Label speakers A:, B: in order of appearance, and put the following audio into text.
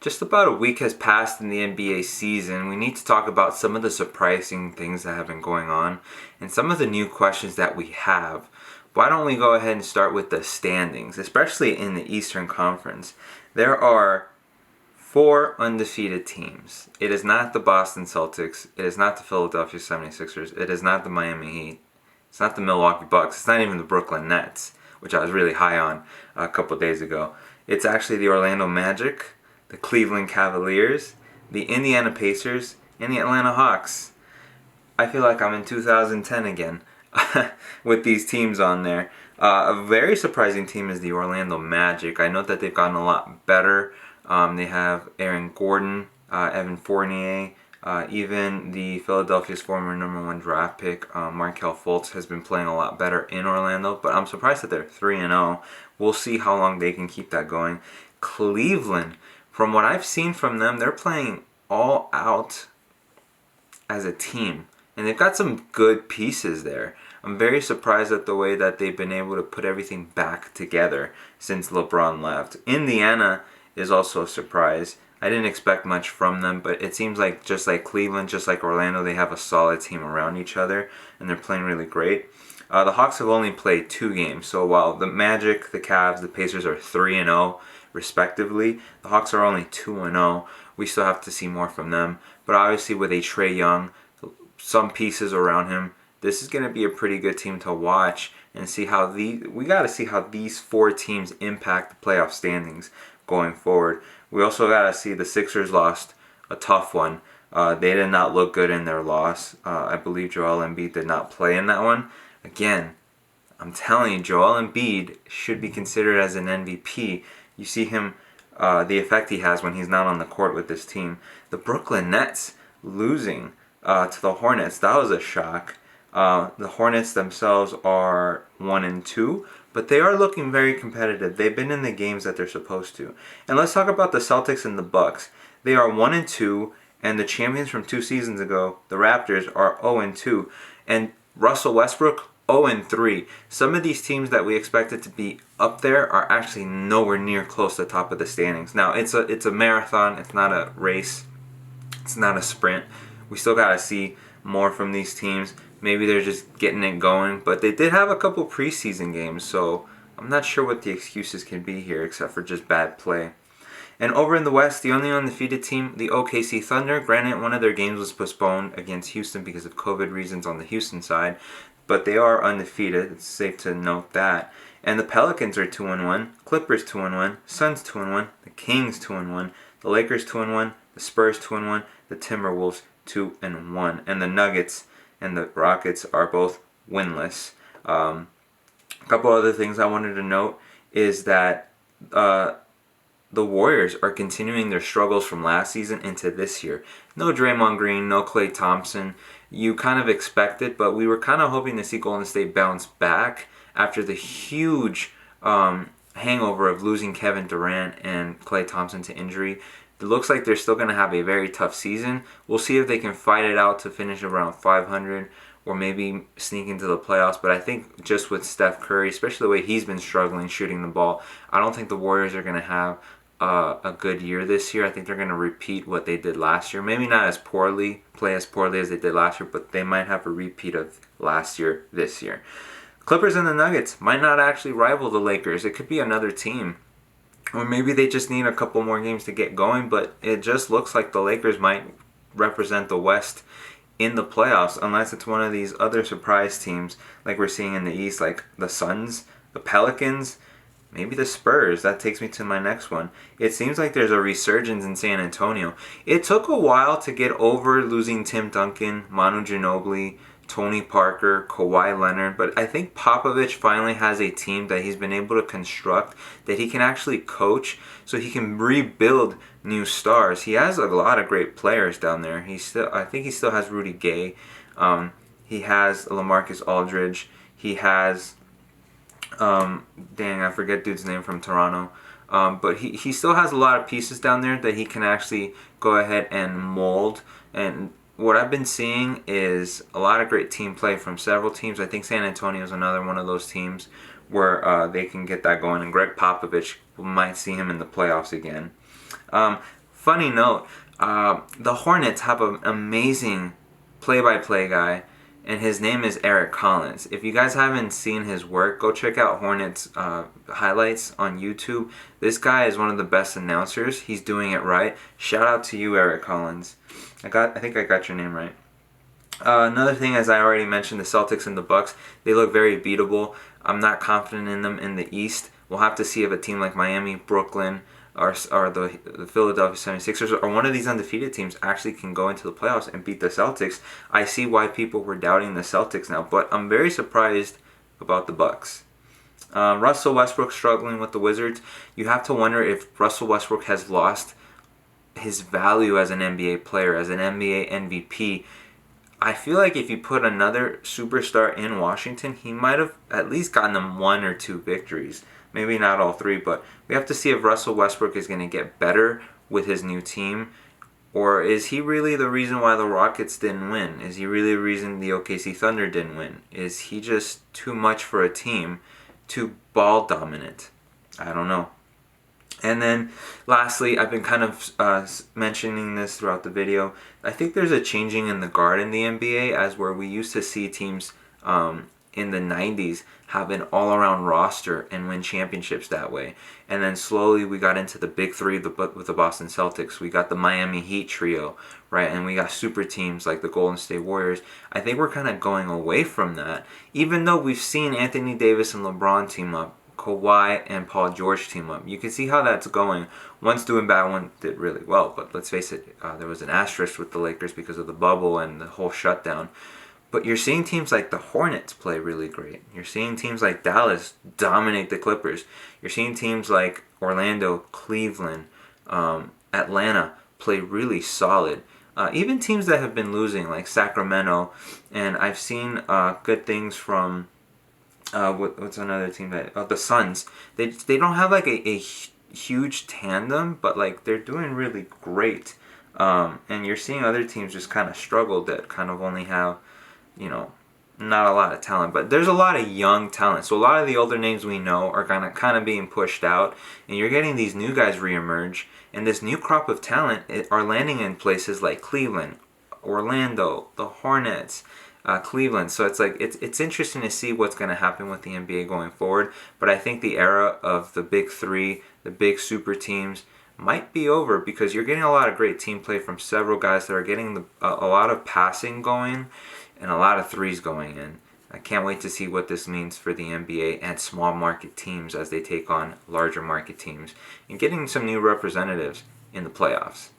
A: Just about a week has passed in the NBA season. We need to talk about some of the surprising things that have been going on and some of the new questions that we have. Why don't we go ahead and start with the standings, especially in the Eastern Conference? There are four undefeated teams. It is not the Boston Celtics. It is not the Philadelphia 76ers. It is not the Miami Heat. It's not the Milwaukee Bucks. It's not even the Brooklyn Nets, which I was really high on a couple days ago. It's actually the Orlando Magic, the Cleveland Cavaliers, the Indiana Pacers, and the Atlanta Hawks. I feel like I'm in 2010 again with these teams on there. A very surprising team is the Orlando Magic. I know that they've gotten a lot better. They have Aaron Gordon, Evan Fournier, even the Philadelphia's former number one draft pick, Markelle Fultz, has been playing a lot better in Orlando, but I'm surprised that they're 3-0. We'll see how long they can keep that going. Cleveland, from what I've seen from them, they're playing all out as a team, and they've got some good pieces there. I'm very surprised at the way that they've been able to put everything back together since LeBron left. Indiana is also a surprise. I didn't expect much from them, but it seems like just like Cleveland, just like Orlando, they have a solid team around each other, and they're playing really great. The Hawks have only played 2 games, so while the Magic, the Cavs, the Pacers are 3-0 respectively, the Hawks are only 2-0. We still have to see more from them, but obviously with a Trae Young, some pieces around him, this is going to be a pretty good team to watch and see how we got to see how these 4 teams impact the playoff standings going forward. We also got to see the Sixers lost a tough one. They did not look good in their loss. I believe Joel Embiid did not play in that one. Again, I'm telling you, Joel Embiid should be considered as an MVP. You see him, the effect he has when he's not on the court with this team. The Brooklyn Nets losing to the Hornets, that was a shock. The Hornets themselves are 1-2, but they are looking very competitive. They've been in the games that they're supposed to. And let's talk about the Celtics and the Bucks. They are 1-2, and the champions from 2 seasons ago, the Raptors, are 0-2. And Russell Westbrook, 0-3. Some of these teams that we expected to be up there are actually nowhere near close to the top of the standings. Now, it's a marathon. It's not a race. It's not a sprint. We still got to see more from these teams. Maybe they're just getting it going, but they did have a couple preseason games, so I'm not sure what the excuses can be here except for just bad play. And over in the West, the only undefeated team, the OKC Thunder. Granted, one of their games was postponed against Houston because of COVID reasons on the Houston side, but they are undefeated. It's safe to note that. And the Pelicans are 2-1, Clippers 2-1, Suns 2-1, the Kings 2-1, the Lakers 2-1, the Spurs 2-1, the Timberwolves 2-1, and the Nuggets and the Rockets are both winless. A couple other things I wanted to note is that the Warriors are continuing their struggles from last season into this year. No Draymond Green, no Klay Thompson. You kind of expect it, but we were kind of hoping to see Golden State bounce back after the huge hangover of losing Kevin Durant and Klay Thompson to injury. It looks like they're still going to have a very tough season. We'll see if they can fight it out to finish around 500 or maybe sneak into the playoffs. But I think just with Steph Curry, especially the way he's been struggling shooting the ball, I don't think the Warriors are going to have a good year this year. I think they're going to repeat what they did last year. Maybe not as poorly, play as poorly as they did last year, but they might have a repeat of last year this year. Clippers and the Nuggets might not actually rival the Lakers. It could be another team. Or maybe they just need a couple more games to get going, but it just looks like the Lakers might represent the West in the playoffs, unless it's one of these other surprise teams like we're seeing in the East, like the Suns, the Pelicans, maybe the Spurs. That takes me to my next one. It seems like there's a resurgence in San Antonio. It took a while to get over losing Tim Duncan, Manu Ginobili, Tony Parker, Kawhi Leonard, but I think Popovich finally has a team that he's been able to construct that he can actually coach so he can rebuild new stars. He has a lot of great players down there. I think he still has Rudy Gay. He has LaMarcus Aldridge. He has I forget dude's name from Toronto. But he still has a lot of pieces down there that he can actually go ahead and mold. And what I've been seeing is a lot of great team play from several teams. I think San Antonio is another one of those teams where they can get that going. And Greg Popovich, we might see him in the playoffs again. funny note, the Hornets have an amazing play-by-play guy, and his name is Eric Collins. If you guys haven't seen his work, go check out Hornets highlights on YouTube. This guy is one of the best announcers. He's doing it right. Shout out to you, Eric Collins. I think I got your name right. Another thing, as I already mentioned, the Celtics and the Bucks, they look very beatable. I'm not confident in them in the East. We'll have to see if a team like Miami, Brooklyn, or the Philadelphia 76ers or one of these undefeated teams actually can go into the playoffs and beat the Celtics. I see why people were doubting the Celtics now, but I'm very surprised about the Bucks. Russell Westbrook struggling with the Wizards. You have to wonder if Russell Westbrook has lost his value as an NBA player, as an NBA MVP. I feel like if you put another superstar in Washington, he might have at least gotten them 1 or 2 victories. Maybe not all 3, but we have to see if Russell Westbrook is going to get better with his new team. Or is he really the reason why the Rockets didn't win? Is he really the reason the OKC Thunder didn't win? Is he just too much for a team, too ball dominant? I don't know. And then lastly, I've been kind of mentioning this throughout the video. I think there's a changing in the guard in the NBA, as where we used to see teams in the 90s have an all-around roster and win championships that way. And then slowly we got into the big 3 with the Boston Celtics. We got the Miami Heat trio, right? And we got super teams like the Golden State Warriors. I think we're kind of going away from that, even though we've seen Anthony Davis and LeBron team up, Kawhi and Paul George team up. You can see how that's going. One's doing bad, one did really well. But let's face it, there was an asterisk with the Lakers because of the bubble and the whole shutdown. But you're seeing teams like the Hornets play really great. You're seeing teams like Dallas dominate the Clippers. You're seeing teams like Orlando, Cleveland, Atlanta play really solid. Even teams that have been losing like Sacramento. And I've seen good things from... what's another team that... the Suns. They don't have like a huge tandem, but like they're doing really great. And you're seeing other teams just kind of struggle that kind of only have, not a lot of talent. But there's a lot of young talent. So a lot of the older names we know are kind of being pushed out. And you're getting these new guys reemerge. And this new crop of talent are landing in places like Cleveland, Orlando, the Hornets, Cleveland. So it's like it's interesting to see what's going to happen with the NBA going forward. But I think the era of the big 3, the big super teams, might be over because you're getting a lot of great team play from several guys that are getting a lot of passing going and a lot of threes going in. I can't wait to see what this means for the NBA and small market teams as they take on larger market teams and getting some new representatives in the playoffs.